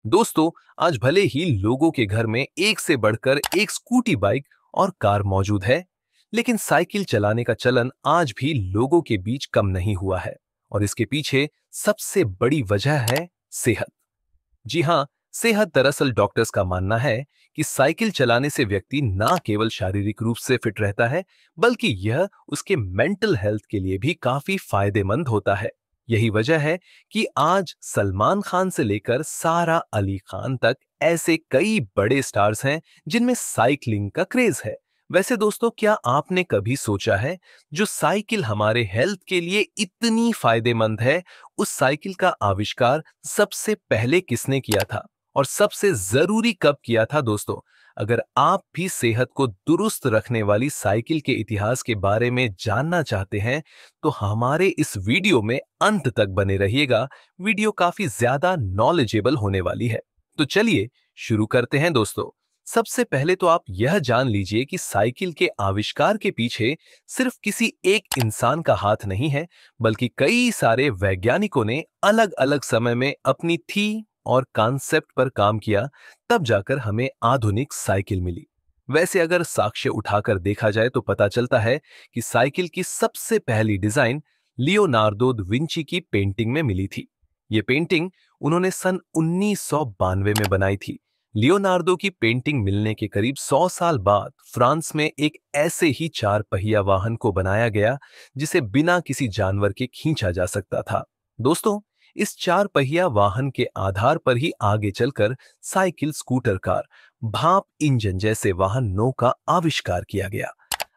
दोस्तों, आज भले ही लोगों के घर में एक से बढ़कर एक स्कूटी बाइक और कार मौजूद है, लेकिन साइकिल चलाने का चलन आज भी लोगों के बीच कम नहीं हुआ है। और इसके पीछे सबसे बड़ी वजह है सेहत। जी हाँ, सेहत दरअसल डॉक्टर्स का मानना है कि साइकिल चलाने से व्यक्ति ना केवल शारीरिक रूप से फिट रहता है, बल्कि यह उसके मेंटल हेल्थ के लिए भी काफी फायदेमंद होता है। यही वजह है कि आज सलमान खान से लेकर सारा अली खान तक ऐसे कई बड़े स्टार्स हैं जिनमें साइकिलिंग का क्रेज है। वैसे दोस्तों, क्या आपने कभी सोचा है, जो साइकिल हमारे हेल्थ के लिए इतनी फायदेमंद है, उस साइकिल का आविष्कार सबसे पहले किसने किया था और सबसे जरूरी कब किया था? दोस्तों, अगर आप भी सेहत को दुरुस्त रखने वाली साइकिल के इतिहास के बारे में जानना चाहते हैं, तो हमारे इस वीडियो में अंत तक बने रहिएगा। वीडियो काफी ज्यादा नॉलेजेबल होने वाली है। तो चलिए शुरू करते हैं दोस्तों। सबसे पहले तो आप यह जान लीजिए कि साइकिल के आविष्कार के पीछे सिर्फ किसी एक इंसान का हाथ नहीं है, बल्कि कई सारे वैज्ञानिकों ने अलग अलग समय में अपनी थी और कॉन्सेप्ट पर काम किया, तब जाकर हमें आधुनिक साइकिल मिली। वैसे अगर साक्ष्य उठाकर देखा जाए तो पता चलता है कि साइकिल की सबसे पहली डिजाइन लियोनार्दो द विंची की पेंटिंग में मिली थी। ये पेंटिंग उन्होंने सन 1992 में बनाई थी। लियोनार्दो की पेंटिंग मिलने के करीब 100 साल बाद फ्रांस में एक ऐसे ही चार पहिया वाहन को बनाया गया जिसे बिना किसी जानवर के खींचा जा सकता था। दोस्तों, इस चार पहिया वाहन के आधार पर ही आगे चलकर साइकिल, स्कूटर, कार, भाप इंजन जैसे वाहनों का आविष्कार किया गया।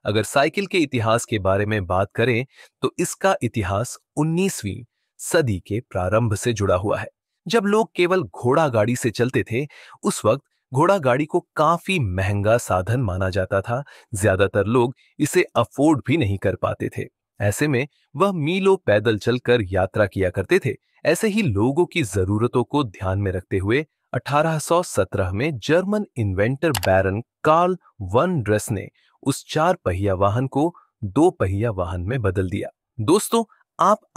अगर साइकिल के इतिहास के बारे में बात करें, तो इसका इतिहास 19वीं सदी के प्रारंभ से जुड़ा हुआ है, जब लोग केवल घोड़ा गाड़ी से चलते थे। उस वक्त घोड़ा गाड़ी को काफी महंगा साधन माना जाता था। ज्यादातर लोग इसे अफोर्ड भी नहीं कर पाते थे। ऐसे में वह मीलों पैदल चलकर यात्रा किया करते थे। ऐसे ही लोगों की जरूरतों को ध्यान में रखते हुए 1817 में जर्मन इन्वेंटर बैरन कार्ल वन ड्रेस ने उस चार पहिया वाहन को दो पहिया वाहन में बदल दिया। दोस्तों,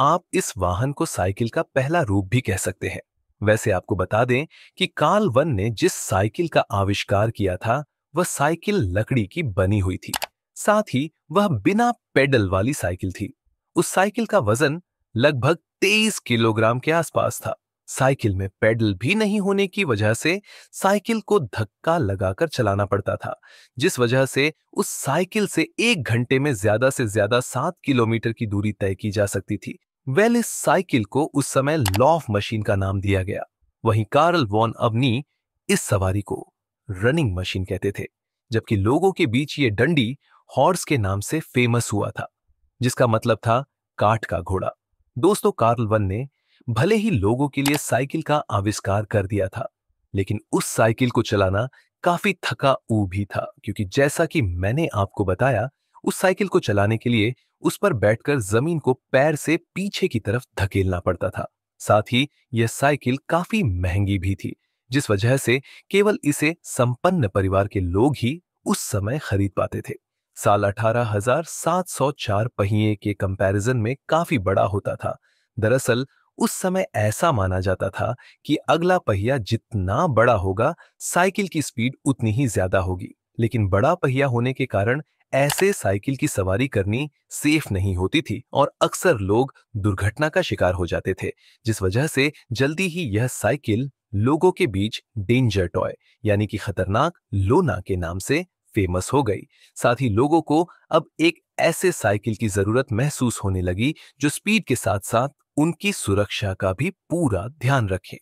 आप इस वाहन को साइकिल का पहला रूप भी कह सकते हैं। वैसे आपको बता दें कि कार्ल वन ने जिस साइकिल का आविष्कार किया था, वह साइकिल लकड़ी की बनी हुई थी। साथ ही वह बिना पेडल वाली साइकिल थी। उस साइकिल का वजन लगभग 23 किलोग्राम के आसपास था। साइकिल में पेडल भी नहीं होने की वजह से साइकिल को धक्का लगाकर चलाना पड़ता था, जिस वजह से उस साइकिल से 1 घंटे में ज्यादा 7 किलोमीटर की दूरी तय की जा सकती थी। वेल, इस साइकिल को उस समय लॉ ऑफ मशीन का नाम दिया गया। वहीं कार्ल वॉन अवनी इस सवारी को रनिंग मशीन कहते थे, जबकि लोगों के बीच ये डंडी हॉर्स के नाम से फेमस हुआ था, जिसका मतलब था काठ का घोड़ा। दोस्तों, कार्ल वन ने भले ही लोगों के लिए साइकिल का आविष्कार कर दिया था, लेकिन उस साइकिल को चलाना काफी थका ऊ भी था, क्योंकि जैसा कि मैंने आपको बताया, उस साइकिल को चलाने के लिए उस पर बैठकर जमीन को पैर से पीछे की तरफ धकेलना पड़ता था। साथ ही यह साइकिल काफी महंगी भी थी, जिस वजह से केवल इसे संपन्न परिवार के लोग ही उस समय खरीद पाते थे। साल 18,704 पहिए के कंपैरिजन में काफी बड़ा होता था। दरअसल उस समय ऐसा माना जाता था कि अगला पहिया जितना बड़ा होगा, साइकिल की स्पीड उतनी ही ज्यादा होगी। लेकिन बड़ा पहिया होने के कारण ऐसे साइकिल की सवारी करनी सेफ नहीं होती थी और अक्सर लोग दुर्घटना का शिकार हो जाते थे, जिस वजह से जल्दी ही यह साइकिल लोगों के बीच डेंजर टॉय यानी कि खतरनाक लोना के नाम से फेमस हो गई। साथ ही लोगों को अब एक ऐसे साइकिल की जरूरत महसूस होने लगी जो स्पीड के साथ साथ उनकी सुरक्षा का भी पूरा ध्यान रखे।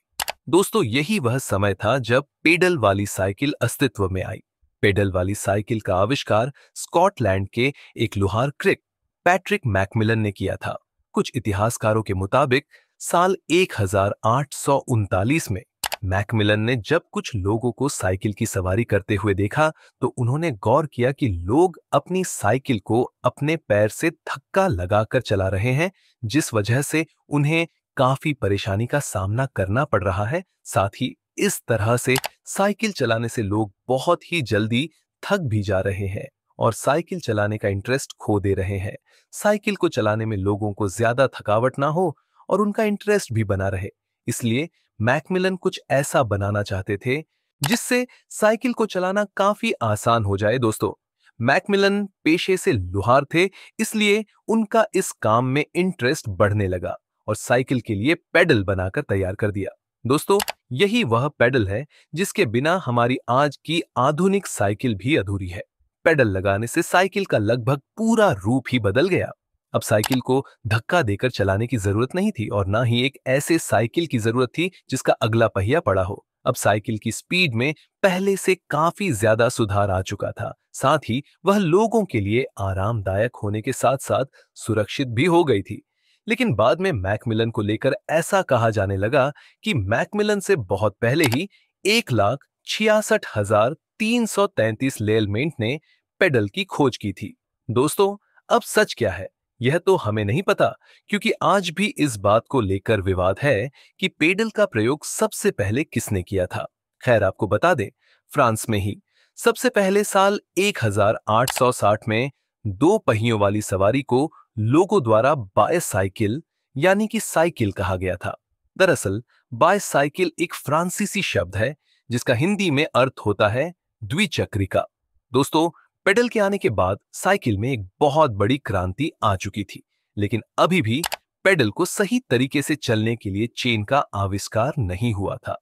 दोस्तों, यही वह समय था जब पेडल वाली साइकिल अस्तित्व में आई। पेडल वाली साइकिल का आविष्कार स्कॉटलैंड के एक लोहार क्रिक पैट्रिक मैकमिलन ने किया था। कुछ इतिहासकारों के मुताबिक साल 1839 में मैकमिलन ने जब कुछ लोगों को साइकिल की सवारी करते हुए देखा, तो उन्होंने गौर किया कि लोग अपनी साइकिल को अपने पैर से धक्का लगाकर चला रहे हैं, जिस वजह से उन्हें काफी परेशानी का सामना करना पड़ रहा है। साथ ही इस तरह से साइकिल चलाने से लोग बहुत ही जल्दी थक भी जा रहे हैं और साइकिल चलाने का इंटरेस्ट खो दे रहे हैं। साइकिल को चलाने में लोगों को ज्यादा थकावट ना हो और उनका इंटरेस्ट भी बना रहे, इसलिए मैकमिलन कुछ ऐसा बनाना चाहते थे जिससे साइकिल को चलाना काफी आसान हो जाए दोस्तों। मैकमिलन पेशे से लुहार थे, इसलिए उनका इस काम में इंटरेस्ट बढ़ने लगा और साइकिल के लिए पेडल बनाकर तैयार कर दिया। दोस्तों, यही वह पेडल है जिसके बिना हमारी आज की आधुनिक साइकिल भी अधूरी है। पेडल लगाने से साइकिल का लगभग पूरा रूप ही बदल गया। अब साइकिल को धक्का देकर चलाने की जरूरत नहीं थी और ना ही एक ऐसे साइकिल की जरूरत थी जिसका अगला पहिया पड़ा हो। अब साइकिल की स्पीड में पहले से काफी ज्यादा सुधार आ चुका था। साथ ही वह लोगों के लिए आरामदायक होने के साथ साथ सुरक्षित भी हो गई थी। लेकिन बाद में मैकमिलन को लेकर ऐसा कहा जाने लगा कि मैकमिलन से बहुत पहले ही 1,66,333 लेलमेंट ने पेडल की खोज की थी। दोस्तों, अब सच क्या है यह तो हमें नहीं पता, क्योंकि आज भी इस बात को लेकर विवाद है कि पेडल का प्रयोग सबसे पहले किसने किया था। खैर, आपको बता दें, फ्रांस में ही सबसे पहले साल 1860 में दो पहियों वाली सवारी को लोगों द्वारा बायसाइकिल यानी कि साइकिल कहा गया था। दरअसल बायसाइकिल एक फ्रांसीसी शब्द है जिसका हिंदी में अर्थ होता है द्विचक्रिका। दोस्तों, पेडल के आने के बाद साइकिल में एक बहुत बड़ी क्रांति आ चुकी थी, लेकिन अभी भी पेडल को सही तरीके से चलने के लिए चेन का आविष्कार नहीं हुआ था।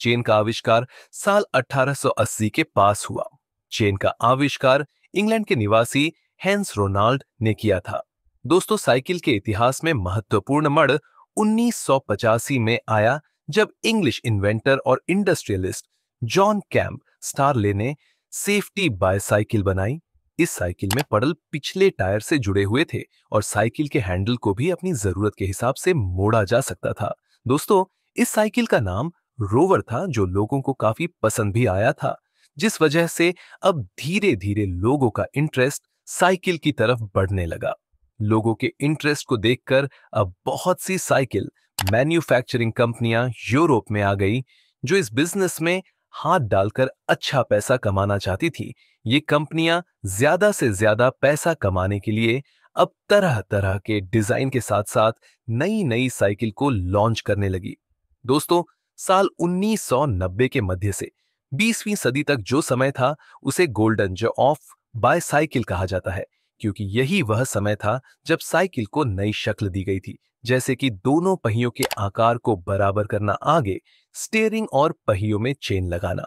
चेन का आविष्कार साल 1880 के पास हुआ। चेन का आविष्कार इंग्लैंड के निवासी हेंस रोनाल्ड ने किया था। दोस्तों, साइकिल के इतिहास में महत्वपूर्ण मोड़ 1985 में आया, जब इंग्लिश इन्वेंटर और इंडस्ट्रियलिस्ट जॉन कैम्प स्टारले ने सेफ्टी बायसाइकिल बनाई। इस साइकिल में पेडल पिछले टायर से जुड़े हुए थे और साइकिल के हैंडल को भी अपनी जरूरत के हिसाब से मोड़ा जा सकता था। दोस्तों, इस साइकिल का नाम रोवर था, जो लोगों को काफी पसंद भी आया था, जिस वजह से अब धीरे धीरे लोगों का इंटरेस्ट साइकिल की तरफ बढ़ने लगा। लोगों के इंटरेस्ट को देखकर अब बहुत सी साइकिल मैन्युफैक्चरिंग कंपनियां यूरोप में आ गई, जो इस बिजनेस में हाथ डालकर अच्छा पैसा कमाना चाहती थी। ये कंपनियां ज्यादा से ज्यादा पैसा कमाने के लिए अब तरह तरह के डिजाइन के साथ साथ नई नई साइकिल को लॉन्च करने लगी। दोस्तों, साल 1990 के मध्य से 20वीं सदी तक जो समय था उसे गोल्डन एज ऑफ बायसाइकिल कहा जाता है, क्योंकि यही वह समय था जब साइकिल को नई शक्ल दी गई थी, जैसे कि दोनों पहियों के आकार को बराबर करना आगे, स्टीयरिंग और पहियों में चेन लगाना।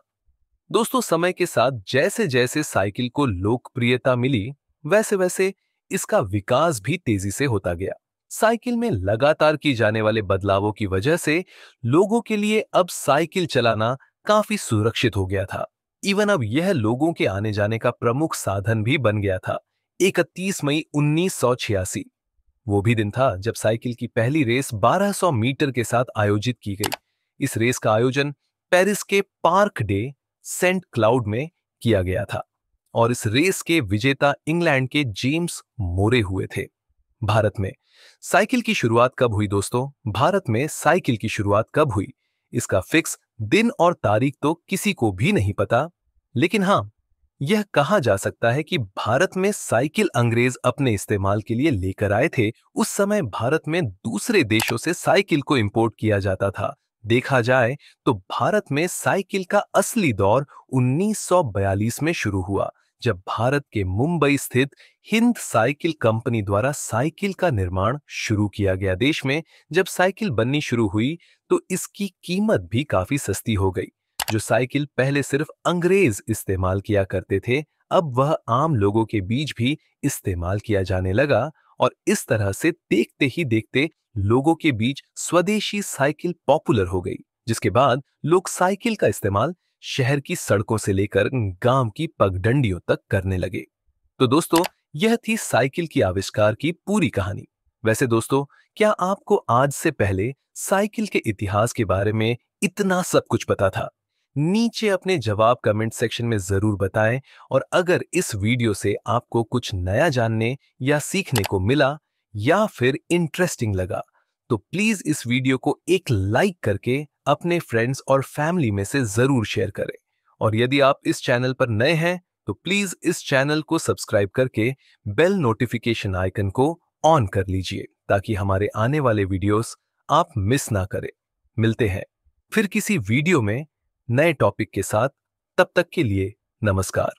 दोस्तों, समय के साथ जैसे जैसे साइकिल को लोकप्रियता मिली, वैसे वैसे इसका विकास भी तेजी से होता गया। साइकिल में लगातार की जाने वाले बदलावों की वजह से लोगों के लिए अब साइकिल चलाना काफी सुरक्षित हो गया था। इवन अब यह लोगों के आने जाने का प्रमुख साधन भी बन गया था। 31 मई 1986 वो भी दिन था जब साइकिल की पहली रेस 1200 मीटर के साथ आयोजित की गई। इस रेस का आयोजन पेरिस के पार्क डे सेंट क्लाउड में किया गया था और इस रेस के विजेता इंग्लैंड के जेम्स मोरे हुए थे। भारत में साइकिल की शुरुआत कब हुई दोस्तों? भारत में साइकिल की शुरुआत कब हुई, इसका फिक्स दिन और तारीख तो किसी को भी नहीं पता, लेकिन हां, यह कहा जा सकता है कि भारत में साइकिल अंग्रेज अपने इस्तेमाल के लिए लेकर आए थे। उस समय भारत में दूसरे देशों से साइकिल को इंपोर्ट किया जाता था। देखा जाए तो भारत में साइकिल का असली दौर 1942 में शुरू हुआ, जब भारत के मुंबई स्थित हिंद साइकिल कंपनी द्वारा साइकिल का निर्माण शुरू किया गया। देश में जब साइकिल बननी शुरू हुई तो इसकी कीमत भी काफी सस्ती हो गई। जो साइकिल पहले सिर्फ अंग्रेज इस्तेमाल किया करते थे, अब वह आम लोगों के बीच भी इस्तेमाल किया जाने लगा और इस तरह से देखते ही देखते लोगों के बीच स्वदेशी साइकिल पॉपुलर हो गई, जिसके बाद लोग साइकिल का इस्तेमाल शहर की सड़कों से लेकर गांव की पगडंडियों तक करने लगे। तो दोस्तों, यह थी साइकिल की आविष्कार की पूरी कहानी। वैसे दोस्तों, क्या आपको आज से पहले साइकिल के इतिहास के बारे में इतना सब कुछ पता था? नीचे अपने जवाब कमेंट सेक्शन में जरूर बताएं और अगर इस वीडियो से आपको कुछ नया जानने या सीखने को मिला या फिर इंटरेस्टिंग लगा तो प्लीज इस वीडियो को एक लाइक करके अपने फ्रेंड्स और फैमिली में से जरूर शेयर करें। और यदि आप इस चैनल पर नए हैं तो प्लीज इस चैनल को सब्सक्राइब करके बेल नोटिफिकेशन आइकन को ऑन कर लीजिए ताकि हमारे आने वाले वीडियोस आप मिस ना करें। मिलते हैं फिर किसी वीडियो में नए टॉपिक के साथ। तब तक के लिए नमस्कार।